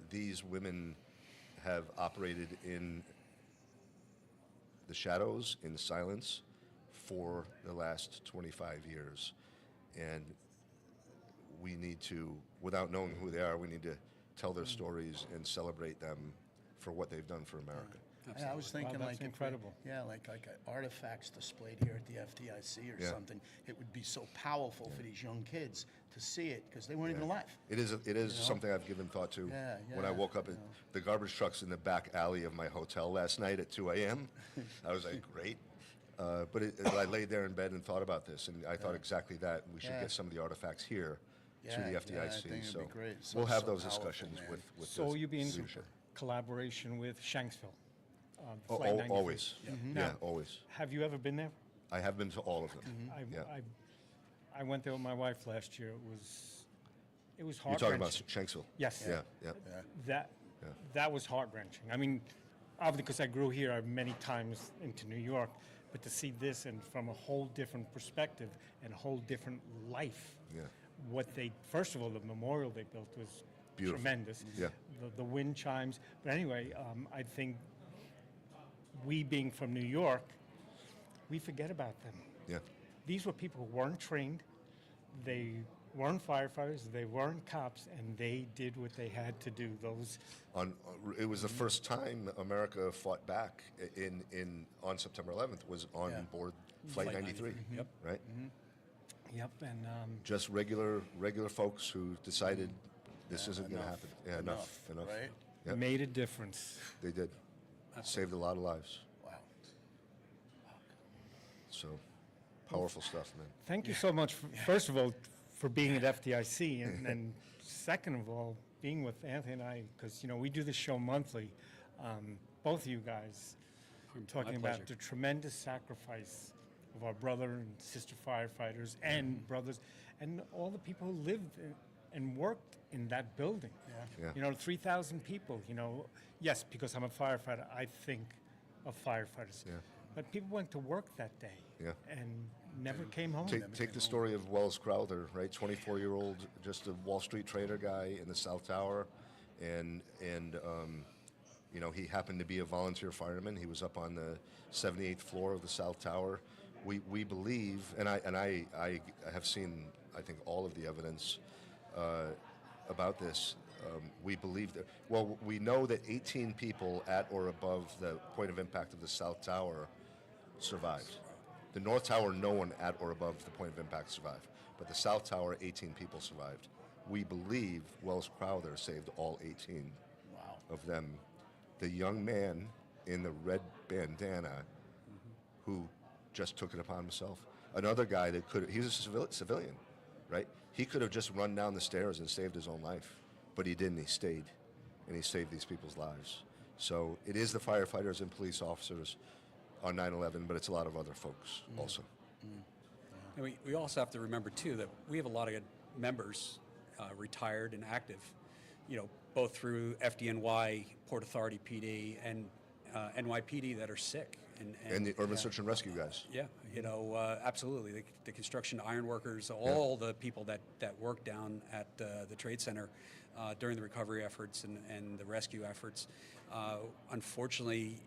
S3: these women have operated in the shadows, in silence, for the last 25 years. And we need to, without knowing who they are, we need to tell their stories and celebrate them for what they've done for America.
S2: Yeah, I was thinking
S1: Wow,
S2: like
S1: that's incredible.
S2: like artifacts displayed here at the FDIC or
S3: Yeah.
S2: something. It would be so powerful for these young kids to see it because they weren't even alive.
S3: It is something I've given thought to.
S2: Yeah,
S3: When I
S2: yeah,
S3: woke up, the garbage truck's in the back alley of my hotel last night at 2 a.m. I was like, great. But I laid there in bed and thought about this, and I thought exactly that. We should
S2: Yeah.
S3: get some of the artifacts here through the
S2: Yeah,
S3: FDIC.
S2: yeah, I think it'd
S3: so
S2: be great. So-
S3: we'll have
S2: so
S3: those
S2: powerful,
S3: discussions
S2: man.
S3: with
S1: So
S3: the
S1: you'll be in
S3: leadership.
S1: collaboration with Shanksville?
S3: Oh,
S1: Flight 93.
S3: always.
S1: Now,
S3: Yeah, always.
S1: have you ever been there?
S3: I have been to all of them. Yeah.
S1: I went there with my wife last year. It was
S3: You're talking about
S1: heart-wrenching.
S3: Shanksville?
S1: Yes.
S3: Yeah, yeah.
S1: That was heart-wrenching. I mean, obviously because I grew here many times into New York, but to see this and from a whole different perspective and a whole different life.
S3: Yeah.
S1: What they, first of all, the memorial they built was
S3: Beautiful.
S1: tremendous.
S3: Yeah.
S1: The wind chimes. But anyway, I think we being from New York, we forget about them.
S3: Yeah.
S1: These were people who weren't trained, they weren't firefighters, they weren't cops, and they did what they had to do.
S3: It was the first time America fought back on September 11th, was on
S2: Yeah.
S3: board Flight 93.
S4: Yep.
S3: Right?
S1: Yep, and
S3: Just regular folks who decided this isn't going to happen. Yeah, enough.
S2: Right?
S3: Yep.
S1: made a difference.
S3: They did. Saved a lot of lives.
S2: Wow.
S3: So powerful stuff, man.
S1: Thank you so much, first of all, for being at FDIC, and second of all, being with Anthony and I, because, we do this show monthly. Both of you guys talking about
S4: pleasure.
S1: the tremendous sacrifice of our brother and sister firefighters and brothers and all the people who lived and worked in that building.
S3: Yeah.
S1: 3,000 people, yes, because I'm a firefighter, I think of firefighters.
S3: Yeah.
S1: But people went to work that day
S3: Yeah.
S1: and never came home.
S3: Take the story of Wells Crowther, right? 24-year-old, just a Wall Street trader guy in the South Tower, and he happened to be a volunteer fireman. He was up on the 78th floor of the South Tower. We believe, and I have seen, I think, all of the evidence about this. We believe that. Well, we know that 18 people at or above the point of impact of the South Tower survived. The North Tower, no one at or above the point of impact survived. But the South Tower, 18 people survived. We believe Wells Crowther saved all 18 of them. The young man in the red bandana who just took it upon himself. Another guy that he was a civilian, right? He could have just run down the stairs and saved his own life, but he didn't. He stayed, and he saved these people's lives. So it is the firefighters and police officers on 9/11, but it's a lot of other folks also.
S4: And we also have to remember, too, that we have a lot of members, retired and active, both through FDNY, Port Authority PD, and NYPD that are sick.
S3: And the urban search and rescue guys.
S4: Yeah, absolutely. The construction iron workers, all the people that work down at the Trade Center during the recovery efforts and the rescue efforts. Unfortunately,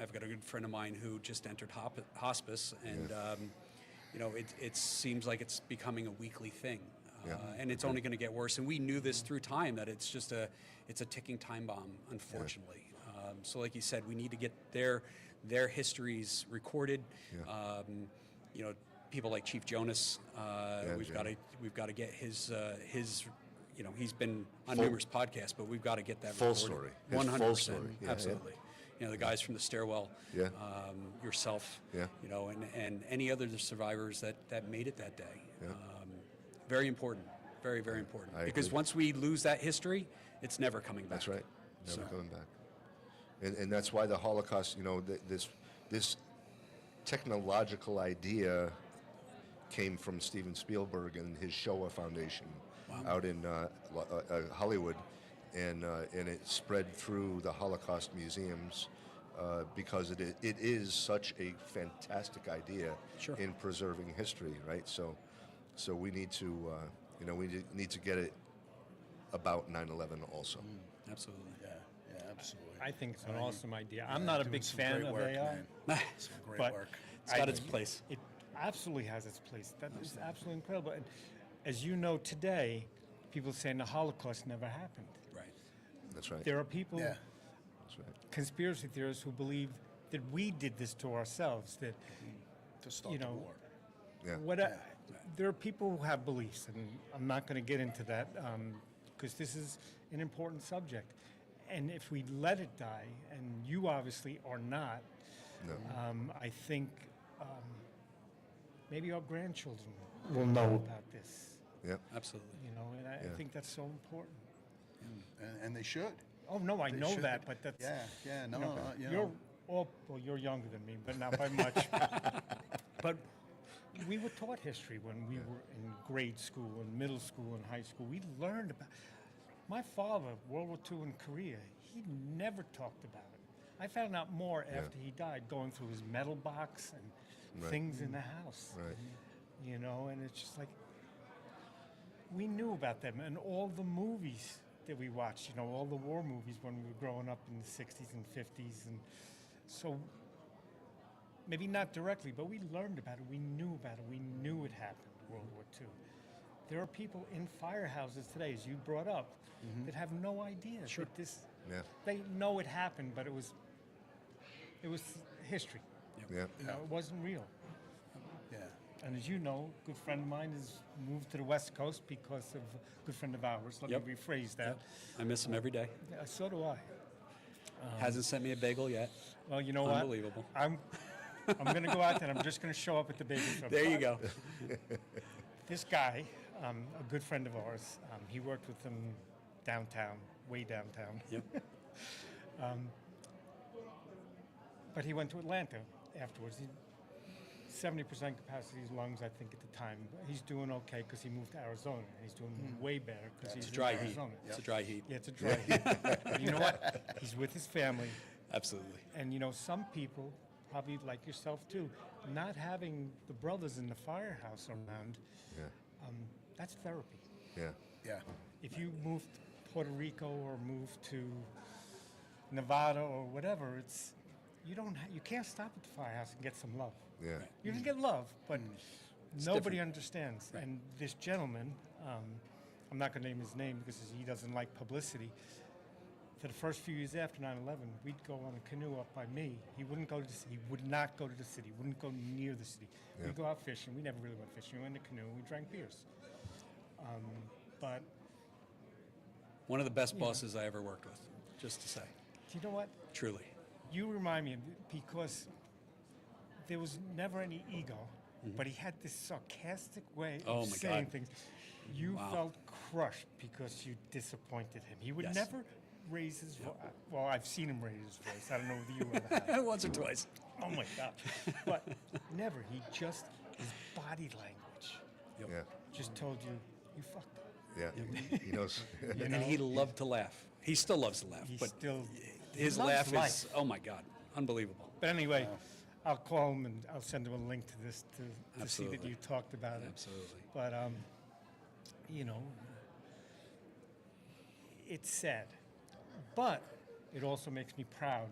S4: I've got a good friend of mine who just entered hospice, and it seems like it's becoming a weekly thing, and it's only going to get worse. And we knew this through time, that it's just a ticking time bomb, unfortunately. So, like you said, we need to get their histories recorded. People like Chief Jonas, we've got to get his. He's been on numerous podcasts, but we've got to get that
S3: full
S4: recorded.
S3: story. His
S4: 100%,
S3: full story. Yeah,
S4: absolutely. The guys from the stairwell, yourself, and any other survivors that made it that day. Very important, very, very important. Because
S3: agree.
S4: once we lose that history, it's never coming back.
S3: That's right. Never coming back. And that's why the Holocaust, this technological idea came from Steven Spielberg and his Shoah Foundation out in Hollywood, and it spread through the Holocaust museums because it is such a fantastic idea in preserving history, right? So we need to need to get it about 9/11 also.
S4: Absolutely.
S2: Yeah, absolutely.
S1: I think it's an awesome idea. I'm not a big fan of AI,
S2: Some great
S1: but
S2: work.
S4: It's got its place.
S1: It absolutely has its place. That is absolutely incredible. And as you know, today, people saying the Holocaust never happened.
S4: Right.
S3: That's right.
S1: There are people,
S2: Yeah.
S3: That's right.
S1: conspiracy theorists, who believe that we did this to ourselves. That
S2: To start the war.
S3: Yeah.
S1: there are people who have beliefs, and I'm not going to get into that because this is an important subject. And if we let it die, and you obviously are not,
S3: No.
S1: I think maybe our grandchildren will know about this.
S3: Yeah.
S4: Absolutely.
S1: And I think that's so important.
S2: And they should.
S1: Oh no, I
S2: They
S1: know
S2: should.
S1: that, but that's you're younger than me, but not by much. But we were taught history when we were in grade school and middle school and high school. We learned about. My father, World War II in Korea, he never talked about it. I found out more after he died, going through his metal box and things in the house.
S3: Right.
S1: And it's just like, we knew about them and all the movies that we watched, all the war movies when we were growing up in the 60s and 50s. And so maybe not directly, but we learned about it. We knew about it. We knew it happened, World War II. There are people in firehouses today, as you brought up, that have no idea that this.
S3: Yeah.
S1: They know it happened, but it was history.
S3: Yeah.
S1: It wasn't real.
S2: Yeah.
S1: And as you know, a good friend of mine has moved to the West Coast because of a good friend of ours. Let me rephrase that.
S4: I miss him every day.
S1: Yeah, so do I.
S4: Hasn't sent me a bagel yet.
S1: Well, you know what?
S4: Unbelievable.
S1: I'm going to go out there and I'm just going to show up at the baby shower.
S4: There you go.
S1: This guy, a good friend of ours, he worked with them downtown, way downtown.
S4: Yep.
S1: But he went to Atlanta afterwards. 70% capacity his lungs, I think, at the time. He's doing okay because he moved to Arizona. And he's doing way better because he's
S4: It's a dry
S1: in
S4: heat.
S1: Arizona.
S4: It's a dry heat.
S1: Yeah, it's a dry heat. But you know what? He's with his family.
S4: Absolutely.
S1: And, you know, some people, probably like yourself too, not having the brothers in the firehouse around,
S3: Yeah.
S1: that's therapy.
S3: Yeah.
S2: Yeah.
S1: If you move to Puerto Rico or move to Nevada or whatever, it's you can't stop at the firehouse and get some love.
S3: Yeah.
S1: You can get love, but nobody
S4: different.
S1: understands. And this gentleman, I'm not going to name his name because he doesn't like publicity. For the first few years after 9/11, we'd go on a canoe up by me. He wouldn't go to the city. He would not go to the city. Wouldn't go near the city.
S3: Yeah.
S1: We'd go out fishing. We never really went fishing. We went in a canoe. We drank beers. But
S4: One of the best bosses I ever worked with, just to say.
S1: do you know what?
S4: Truly.
S1: You remind me of it because there was never any ego, but he had this sarcastic way
S4: Oh,
S1: of
S4: my
S1: saying
S4: God.
S1: things. You
S4: Wow.
S1: felt crushed because you disappointed him. He would
S4: Yes.
S1: never raise his voice. Well, I've seen him raise his voice. I don't know whether you ever have.
S4: Once or twice.
S1: Oh my God. But never. He just, his body language
S3: Yeah.
S1: just told you, you fucked up.
S3: Yeah. He knows.
S1: You
S4: And
S1: know?
S4: he loved to laugh. He still loves to laugh.
S1: He
S4: but
S1: still,
S4: his
S1: loves
S4: laugh
S1: life.
S4: is, oh my God, unbelievable.
S1: But anyway, I'll call him and I'll send him a link to this to see that
S4: Absolutely.
S1: you talked about it.
S4: Absolutely.
S1: But, you know, it's sad. But it also makes me proud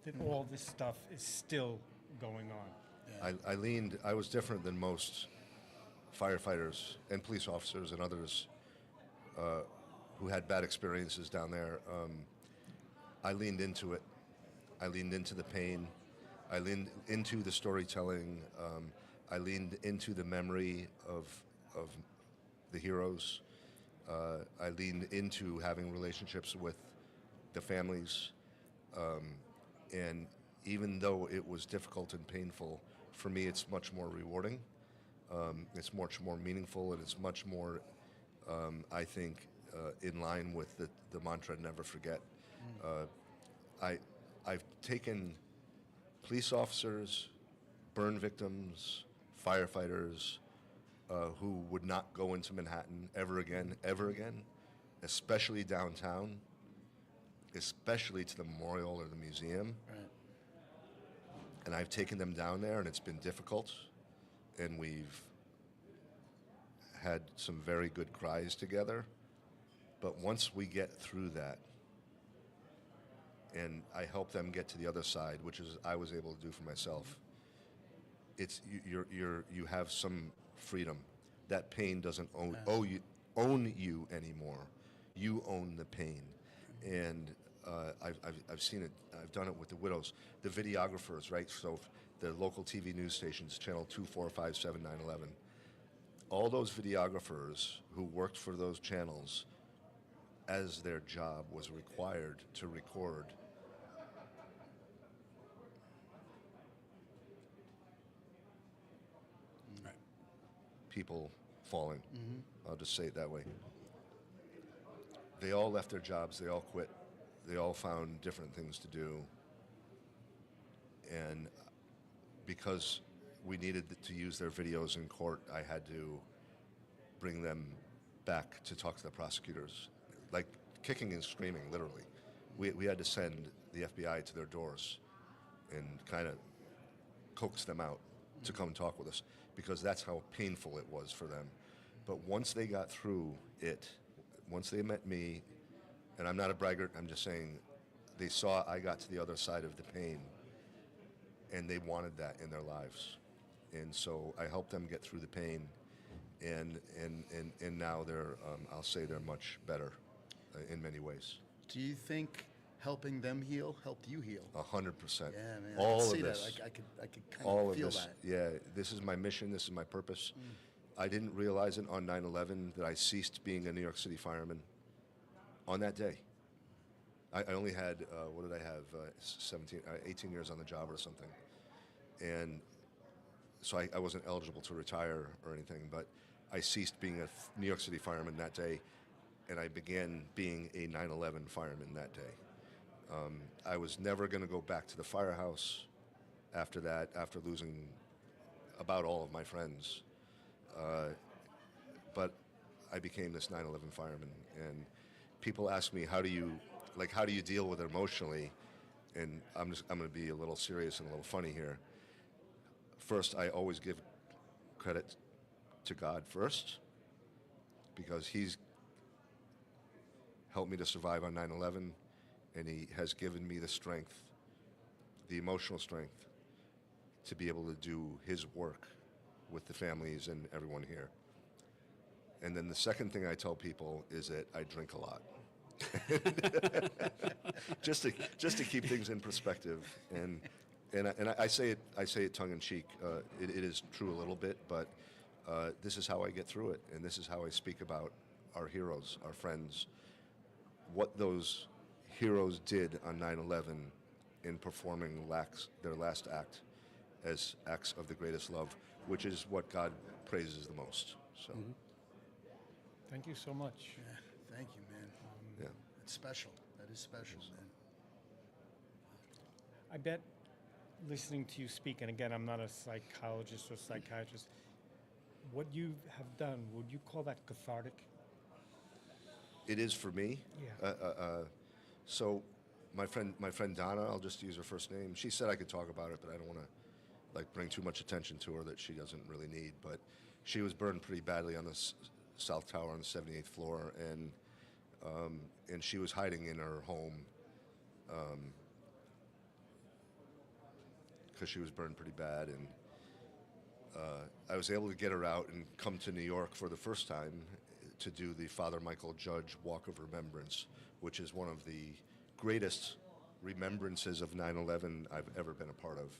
S1: that all this stuff is still going on.
S3: I was different than most firefighters and police officers and others who had bad experiences down there. I leaned into it. I leaned into the pain. I leaned into the storytelling. I leaned into the memory of the heroes. I leaned into having relationships with the families. And even though it was difficult and painful, for me it's much more rewarding. It's much more meaningful, and it's much more, I think, in line with the mantra, never forget. I've taken police officers, burn victims, firefighters who would not go into Manhattan ever again, especially downtown, especially to the memorial or the museum.
S2: Right.
S3: And I've taken them down there, and it's been difficult, and we've had some very good cries together. But once we get through that, and I help them get to the other side, which is I was able to do for myself, it's you have some freedom. That pain doesn't own you anymore. You own the pain, and I've seen it. I've done it with the widows, the videographers, right? So the local TV news stations, channel 2, 4, 5, 7, 9, 11. All those videographers who worked for those channels, as their job was required to record
S4: Right.
S3: people falling. I'll just say it that way. They all left their jobs. They all quit. They all found different things to do. And because we needed to use their videos in court, I had to bring them back to talk to the prosecutors, like kicking and screaming, literally. We had to send the FBI to their doors and kind of coax them out to come talk with us, because that's how painful it was for them. But once they got through it, once they met me, and I'm not a braggart, I'm just saying, they saw I got to the other side of the pain, and they wanted that in their lives. And so I helped them get through the pain, and now they're, I'll say they're much better in many ways.
S2: Do you think helping them heal helped you heal?
S3: 100%.
S2: Yeah, man.
S3: All
S2: I
S3: of
S2: could see
S3: this.
S2: that. I could kind
S3: All
S2: of
S3: of
S2: feel
S3: this.
S2: that.
S3: Yeah, this is my mission. This is my purpose. I didn't realize it on 9/11 that I ceased being a New York City fireman on that day. I only had, what did I have, 18 years on the job or something. and so I wasn't eligible to retire or anything, but I ceased being a New York City fireman that day, and I began being a 9/11 fireman that day. I was never going to go back to the firehouse after that, after losing about all of my friends. But I became this 9/11 fireman, and people ask me, how do you deal with it emotionally? And I'm going to be a little serious and a little funny here. First, I always give credit to God first, because He's helped me to survive on 9/11, and He has given me the strength, the emotional strength, to be able to do His work with the families and everyone here. And then the second thing I tell people is that I drink a lot. just to keep things in perspective, and I say it tongue in cheek. It is true a little bit, but this is how I get through it, and this is how I speak about our heroes, our friends, what those heroes did on 9/11 in performing their last act as acts of the greatest love, which is what God praises the most. So,
S1: Thank you so much.
S2: Yeah, thank you, man.
S3: yeah.
S2: It's special. That is special, man.
S1: I bet listening to you speak, and again, I'm not a psychologist or psychiatrist, what you have done, would you call that cathartic?
S3: It is for me.
S1: Yeah.
S3: So my friend Donna, I'll just use her first name. She said I could talk about it, but I don't want to bring too much attention to her that she doesn't really need. But she was burned pretty badly on the South Tower on the 78th floor, and she was hiding in her home because she was burned pretty bad. And I was able to get her out and come to New York for the first time to do the Father Michael Judge Walk of Remembrance, which is one of the greatest remembrances of 9/11 I've ever been a part of.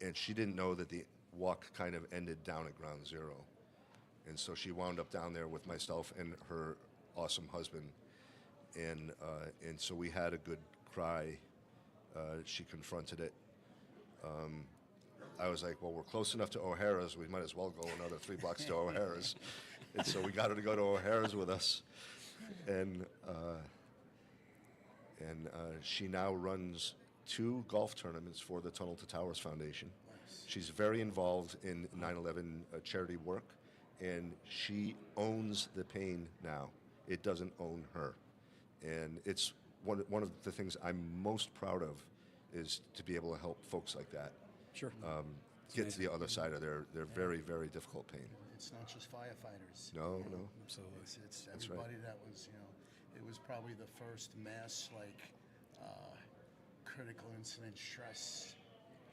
S3: And she didn't know that the walk kind of ended down at Ground Zero. And so she wound up down there with myself and her awesome husband. And so we had a good cry. She confronted it. I was like, well, we're close enough to O'Hara's. We might as well go another 3 blocks to O'Hara's. And so we got her to go to O'Hara's with us. And she now runs 2 golf tournaments for the Tunnel to Towers Foundation. She's very involved in 9/11 charity work, and she owns the pain now. It doesn't own her. And it's one of the things I'm most proud of is to be able to help folks like that
S4: Sure.
S3: get to the other side of their very, very difficult pain.
S2: It's not just firefighters.
S3: No.
S4: Absolutely.
S2: It's
S3: That's
S2: everybody
S3: right.
S2: that was, it was probably the first mass, critical incident stress,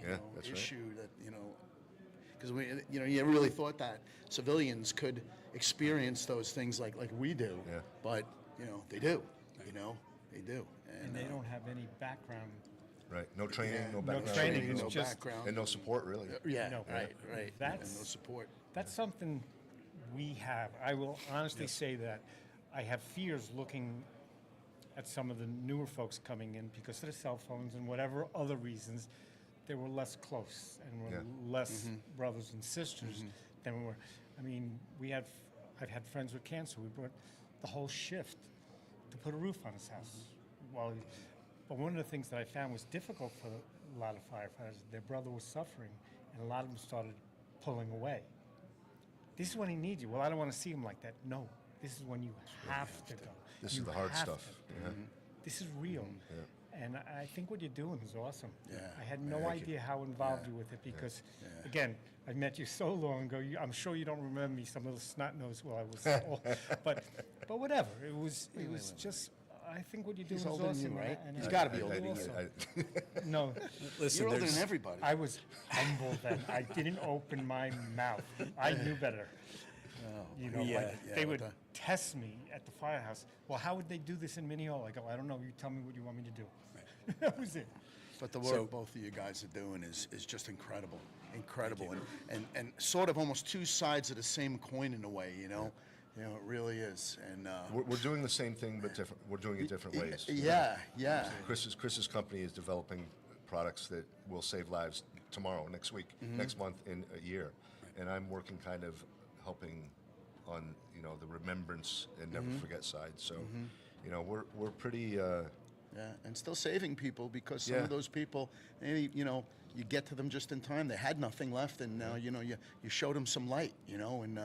S3: Yeah, that's right.
S2: issue that, because you really thought that civilians could experience those things like we do.
S3: Yeah.
S2: But, they do, they do.
S1: And they don't have any background.
S3: Right. No training,
S2: Yeah,
S3: no
S2: no
S3: background.
S1: training, it's
S2: no
S1: just-
S2: background.
S3: And no support, really.
S2: Yeah,
S1: No.
S2: right.
S1: That's-
S2: and no support.
S1: That's something we have. I will honestly say that I have fears looking at some of the newer folks coming in because of the cell phones and whatever other reasons, they were less close and were
S3: Yeah.
S1: less brothers and sisters than we were. I mean, I've had friends with cancer. We brought the whole shift to put a roof on his house. But one of the things that I found was difficult for a lot of firefighters, their brother was suffering, and a lot of them started pulling away. This is when he needs you. Well, I don't want to see him like that. No, this is when you have to go.
S3: This
S1: You
S3: is the hard
S1: have
S3: stuff.
S1: to.
S3: Yeah.
S1: This is real. And I think what you're doing is awesome.
S2: Yeah.
S1: I had no idea how involved you with it because, again, I met you so long ago. I'm sure you don't remember me, some little snot nose while I was old. But whatever. It was just. I think what you're doing
S2: He's
S1: is
S2: older than
S1: awesome.
S2: you, right?
S1: and
S2: He's
S1: I-
S2: gotta be
S1: I-
S2: older than you.
S1: awesome. No,
S4: Listen,
S2: You're older
S4: there's-
S2: than everybody.
S1: I was humble then. I didn't open my mouth. I knew better.
S4: Yeah.
S1: They
S2: with
S1: would
S2: the-
S1: test me at the firehouse. Well, how would they do this in Minnehaha? I go, I don't know. You tell me what you want me to do. That was it.
S2: But the work both of you guys are doing is just incredible, and sort of almost 2 sides of the same coin in a way, it really is. And
S3: We're doing the same thing, but different. We're doing it different ways.
S2: yeah.
S3: Chris's company is developing products that will save lives tomorrow, next week, next month, in a year. And I'm working kind of helping on, you know, the remembrance and never forget side. So, you know, we're pretty.
S2: Yeah, and still saving people, because some
S3: Yeah.
S2: of those people, maybe, you know, you get to them just in time. They had nothing left, and now, you know, you showed them some light, you know, and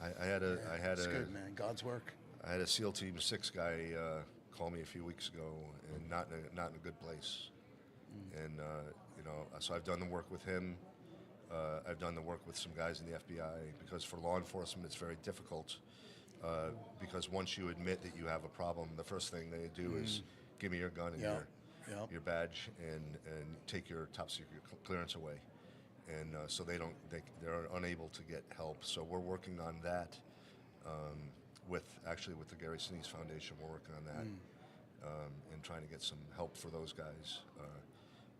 S3: I had
S2: it's
S3: a
S2: good, man. God's work.
S3: I had a SEAL Team 6 guy call me a few weeks ago, and not in a good place. And you know, so I've done the work with him. I've done the work with some guys in the FBI, because for law enforcement it's very difficult, because once you admit that you have a problem, the first thing they do is give me your gun and your badge and take your top secret clearance away. And so they're unable to get help. So we're working on that with the Gary Sinise Foundation. We're working on that and trying to get some help for those guys.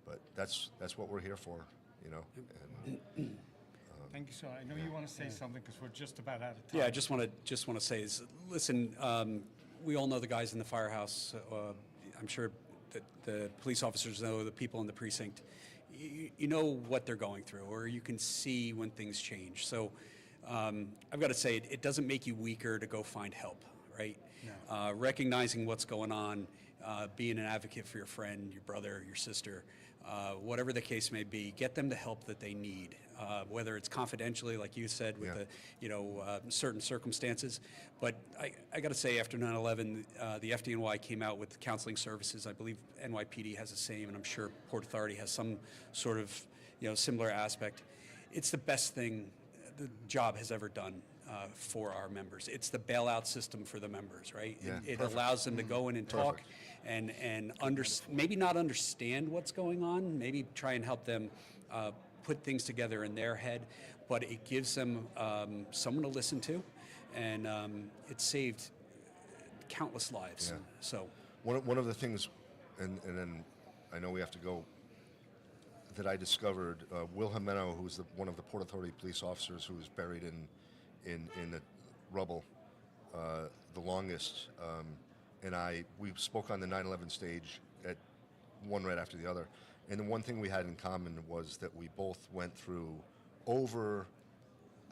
S3: But that's what we're here for, you know. And,
S1: Thank you, sir. I know you want to say something because we're just about out of time.
S4: Yeah, I just want to say is, listen, we all know the guys in the firehouse. I'm sure that the police officers know the people in the precinct. You know what they're going through, or you can see when things change. So I've got to say, it doesn't make you weaker to go find help, right? No. Recognizing what's going on, being an advocate for your friend, your brother, your sister, whatever the case may be, get them the help that they need, whether it's confidentially, like you said, with certain circumstances. But I got to say, after 9/11, the FDNY came out with counseling services. I believe NYPD has the same, and I'm sure Port Authority has some sort of similar aspect. It's the best thing the job has ever done for our members. It's the bailout system for the members, right?
S3: Yeah,
S4: It allows them to go in and talk and maybe not understand what's going on, maybe try and help them put things together in their head, but it gives them someone to listen to, and it saved countless lives.
S3: Yeah.
S4: So
S3: one of the things, and then I know we have to go, that I discovered, Will Jimeno, who's one of the Port Authority police officers who was buried in the rubble the longest, and we spoke on the 9/11 stage at one right after the other, and the one thing we had in common was that we both went through over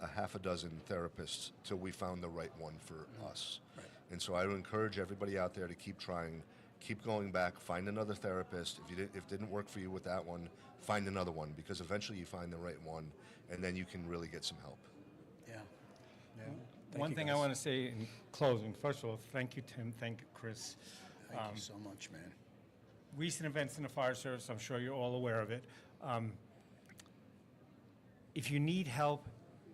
S3: a half a dozen therapists till we found the right one for us. Right. And so I would encourage everybody out there to keep trying, keep going back, find another therapist. If it didn't work for you with that one, find another one, because eventually you find the right one, and then you can really get some help.
S2: Yeah.
S1: One thing I want to say in closing, first of all, thank you, Tim. Thank you, Chris.
S2: Thank you so much, man.
S1: Recent events in the fire service, I'm sure you're all aware of it. If you need help,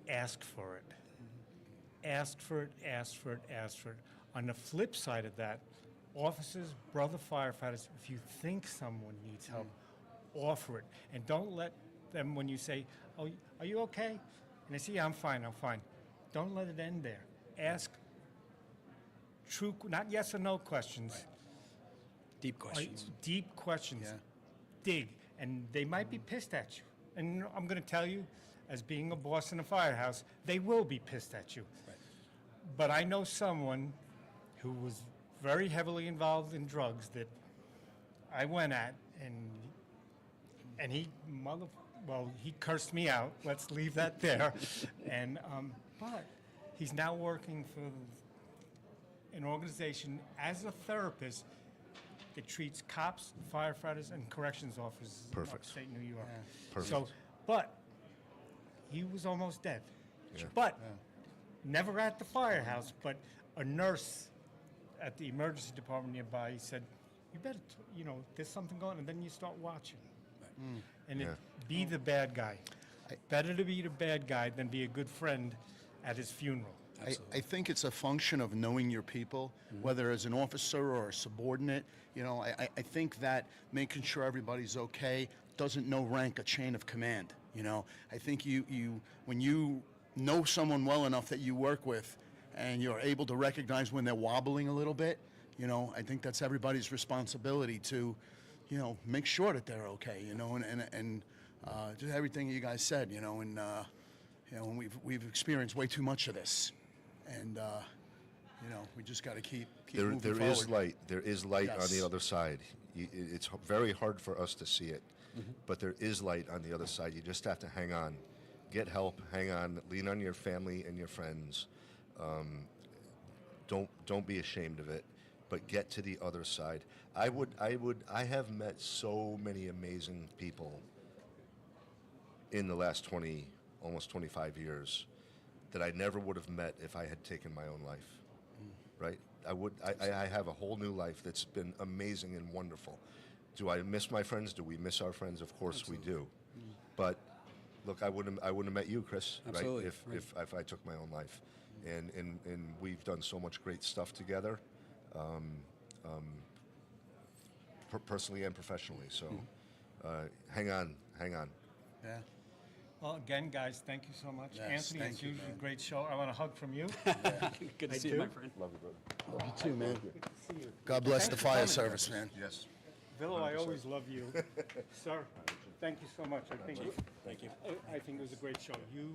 S1: ask for it. Ask for it, ask for it, ask for it. On the flip side of that, officers, brother firefighters, if you think someone needs help, offer it. And don't let them, when you say, "Oh, are you okay?" And they say, "Yeah, I'm fine, I'm fine." Don't let it end there. Ask true, not yes or no questions.
S4: deep questions.
S1: Deep questions.
S2: Yeah.
S1: Dig. And they might be pissed at you. And I'm going to tell you, as being a boss in a firehouse, they will be pissed at you.
S4: Right.
S1: But I know someone who was very heavily involved in drugs that I went at, and he cursed me out. Let's leave that there. And but he's now working for an organization as a therapist that treats cops, firefighters, and corrections officers in
S3: Perfect.
S1: upstate New York.
S3: Perfect.
S1: So, but he was almost dead.
S3: Yeah.
S1: But never at the firehouse, but a nurse at the emergency department nearby said, "You better, there's something going on," and then you start watching. And be the bad guy. Better to be the bad guy than be a good friend at his funeral.
S2: I think it's a function of knowing your people, whether as an officer or a subordinate. I think that making sure everybody's okay doesn't rank a chain of command. I think when you know someone well enough that you work with, and you're able to recognize when they're wobbling a little bit, I think that's everybody's responsibility to, make sure that they're okay. And just everything you guys said. And we've experienced way too much of this. And we just got to keep moving
S3: There
S2: forward.
S3: is light. There is light on
S2: Yes.
S3: the other side. It's very hard for us to see it, but there is light on the other side. You just have to hang on, get help, hang on, lean on your family and your friends. Don't be ashamed of it, but get to the other side. I have met so many amazing people in the last almost 25 years that I never would have met if I had taken my own life, right? I have a whole new life that's been amazing and wonderful. Do I miss my friends? Do we miss our friends? Of course we do. But look, I wouldn't have met you, Chris,
S4: Absolutely,
S3: right? If I took my own life. And we've done so much great stuff together, personally and professionally. So hang on.
S5: Yeah.
S1: Well, again, guys, thank you so much.
S5: Yes,
S1: Anthony,
S5: thank
S1: it's
S5: you,
S1: usually a
S5: man.
S1: great show. I want a hug from you.
S4: Good to
S1: I
S4: see you,
S1: do.
S4: my friend.
S3: Love you, brother.
S2: You too, man.
S1: See you.
S2: God bless the
S1: Thanks for
S2: fire
S1: coming.
S2: service, man.
S3: Yes.
S1: Villo, I always love you. Sir, thank you so much. I think
S4: Thank you.
S1: I think it was a great show. You